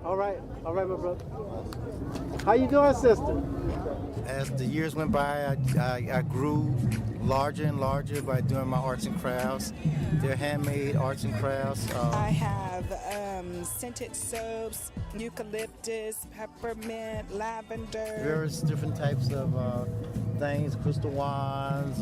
All right, my brother. How you doing, sister? As the years went by, I grew larger and larger by doing my arts and crafts. They're handmade arts and crafts. I have scented soaps, eucalyptus, peppermint, lavender. Various different types of things, crystal wands,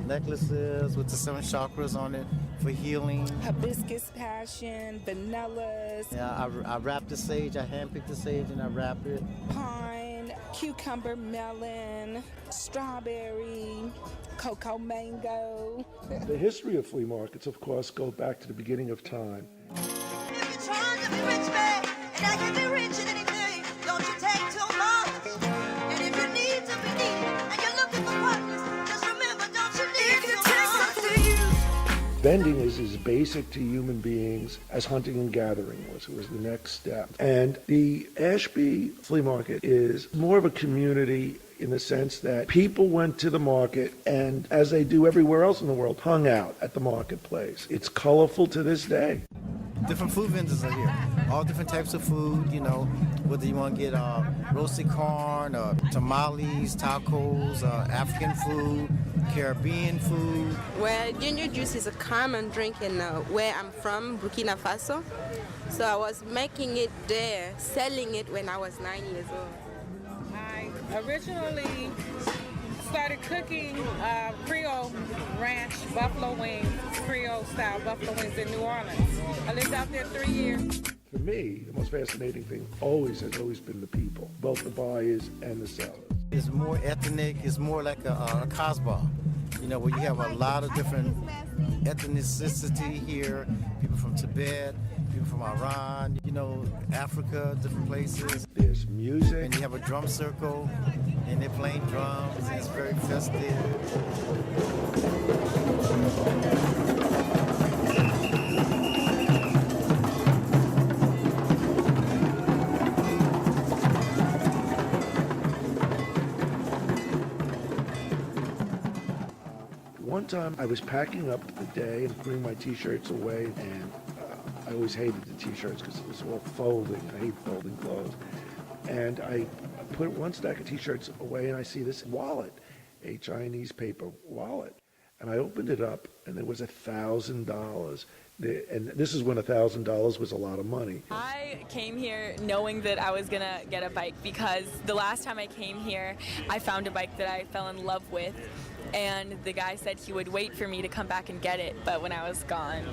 necklaces with the 7 chakras on it for healing. Hibiscus passion, vanillas. Yeah, I wrap the sage, I handpick the sage and I wrap it. Pine, cucumber melon, strawberry, cocoa mango. The history of flea markets, of course, go back to the beginning of time. If you're trying to be rich, man, and I can be rich in anything, don't you take too much. And if you need to be needed, and you're looking for partners, just remember, don't you need too much. Vending is as basic to human beings as hunting and gathering was. It was the next step. And the Ashby Flea Market is more of a community in the sense that people went to the market and, as they do everywhere else in the world, hung out at the marketplace. It's colorful to this day. Different food vendors are here. All different types of food, you know, whether you want to get roasted corn, tamales, tacos, African food, Caribbean food. Well, ginger juice is a common drink in where I'm from, Burkina Faso. So I was making it there, selling it when I was 9 years old. I originally started cooking Creole ranch buffalo wings, Creole style buffalo wings in New Orleans. I lived out there 3 years. For me, the most fascinating thing has always been the people, both the buyers and the sellers. It's more ethnic, it's more like a Kasbah, you know, where you have a lot of different ethnicity here, people from Tibet, people from Iran, you know, Africa, different places. There's music. And you have a drum circle, and they're playing drums, and it's very festive. One time I was packing up the day and putting my t-shirts away, and I always hated the t-shirts because it was all folding. I hate folding clothes. And I put one stack of t-shirts away and I see this wallet, a Chinese paper wallet. And I opened it up and there was $1,000. And this is when $1,000 was a lot of money. I came here knowing that I was gonna get a bike because the last time I came here, I found a bike that I fell in love with. And the guy said he would wait for me to come back and get it, but when I was gone,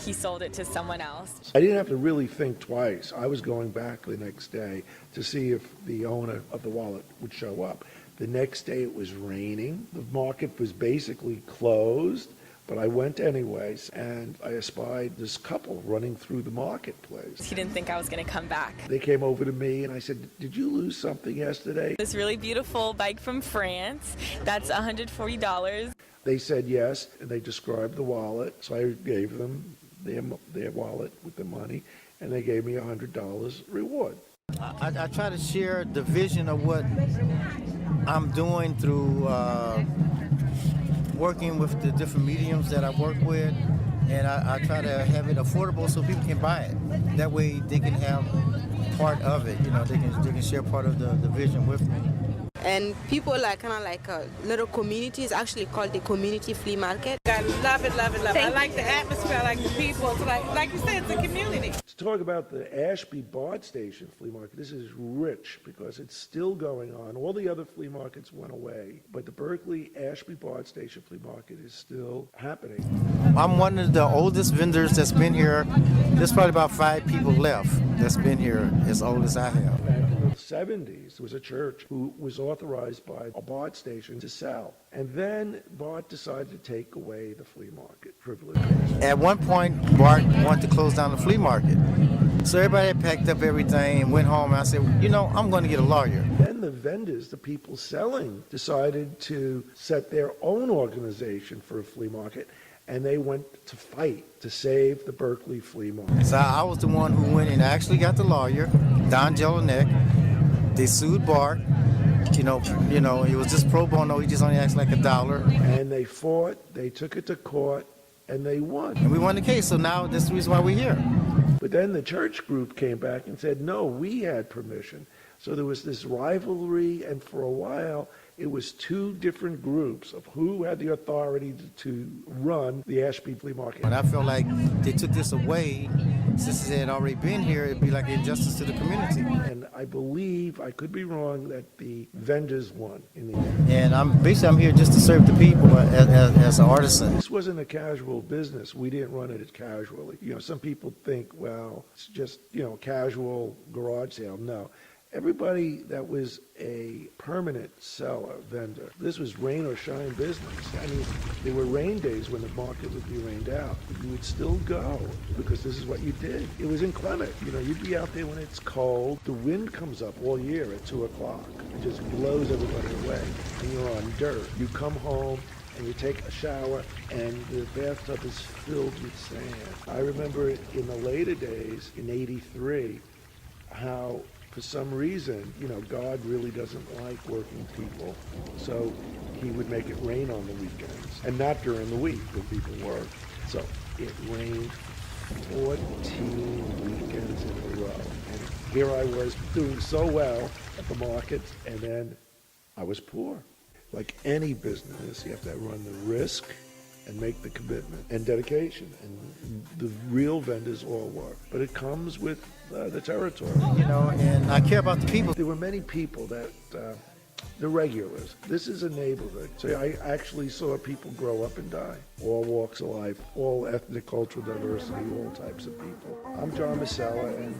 he sold it to someone else. I didn't have to really think twice. I was going back the next day to see if the owner of the wallet would show up. The next day it was raining. The market was basically closed, but I went anyways, and I espied this couple running through the marketplace. He didn't think I was going to come back. They came over to me and I said, "Did you lose something yesterday?" This really beautiful bike from France, that's $140. They said yes, and they described the wallet, so I gave them their wallet with the money, and they gave me $100 reward. I try to share the vision of what I'm doing through working with the different mediums that I work with, and I try to have it affordable so people can buy it. That way they can have part of it, you know, they can share part of the vision with me. And people are kind of like a little community. It's actually called the Community Flea Market. I love it, love it, love it. I like the atmosphere, I like the people. It's like you said, it's a community. To talk about the Ashby BART Station Flea Market, this is rich because it's still going on. All the other flea markets went away, but the Berkeley Ashby BART Station Flea Market is still happening. I'm one of the oldest vendors that's been here. There's probably about 5 people left that's been here as old as I have. Back in the 70s, there was a church who was authorized by a BART station to sell. And then BART decided to take away the flea market privileges. At one point, BART wanted to close down the flea market. So everybody had packed up everything and went home, and I said, you know, I'm going to get a lawyer. Then the vendors, the people selling, decided to set their own organization for a flea market, and they went to fight to save the Berkeley flea market. So I was the one who went and actually got the lawyer, Don Jelinek. They sued BART. You know, it was just pro bono. He just only asked like $1. And they fought, they took it to court, and they won. And we won the case, so now that's the reason why we're here. But then the church group came back and said, no, we had permission. So there was this rivalry, and for a while, it was two different groups of who had the authority to run the Ashby Flea Market. And I felt like they took this away, since they had already been here, it'd be like injustice to the community. And I believe, I could be wrong, that the vendors won in the end. And I'm here just to serve the people as an artisan. This wasn't a casual business. We didn't run it casually. You know, some people think, well, it's just, you know, casual garage sale. No. Everybody that was a permanent seller, vendor, this was rain or shine business. I mean, there were rain days when the market would be rained out, but you would still go because this is what you did. It was inclement. You know, you'd be out there when it's cold. The wind comes up all year at 2 o'clock and just blows everybody away, and you're on dirt. You come home and you take a shower, and the bathtub is filled with sand. I remember in the later days, in '83, how for some reason, you know, God really doesn't like working people. So he would make it rain on the weekends and not during the week when people work. So it rained 14 weekends in a row. And here I was doing so well at the market, and then I was poor. Like any business, you have to run the risk and make the commitment and dedication. And the real vendors all work. But it comes with the territory. You know, and I care about the people. There were many people that, the regulars. This is a neighborhood. So I actually saw people grow up and die. All walks of life, all ethnic, cultural diversity, all types of people. I'm John Masella, and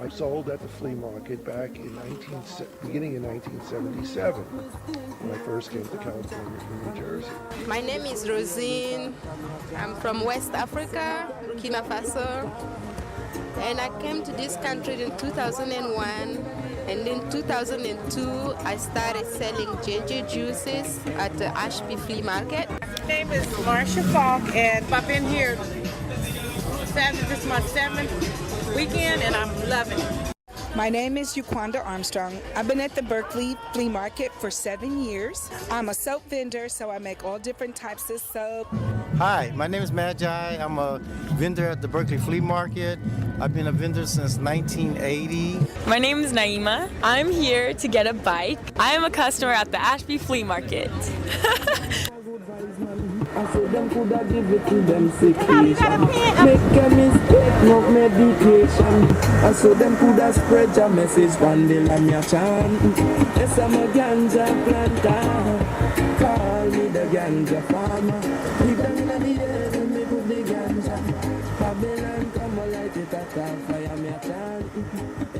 I sold at the flea market back in beginning in 1977, when I first came to California from New Jersey. My name is Rosine. I'm from West Africa, Burkina Faso. And I came to this country in 2001. And in 2002, I started selling ginger juices at the Ashby Flea Market. My name is Marsha Falk, and I've been here this is my 7th weekend, and I'm loving it. My name is Yuquanda Armstrong. I've been at the Berkeley Flea Market for 7 years. I'm a soap vendor, so I make all different types of soap. Hi, my name is Magi. I'm a vendor at the Berkeley Flea Market. I've been a vendor since 1980. My name is Naima. I'm here to get a bike. I am a customer at the Ashby Flea Market. I said them coulda give it to them situation. Make a mistake, no medication. I saw them coulda spread your message one day like me a chant. Yes, I'm a ganja planter. Call me the ganja farmer. Leave them in the air and me put the ganja. Babylon come a light it at a fire me a chant.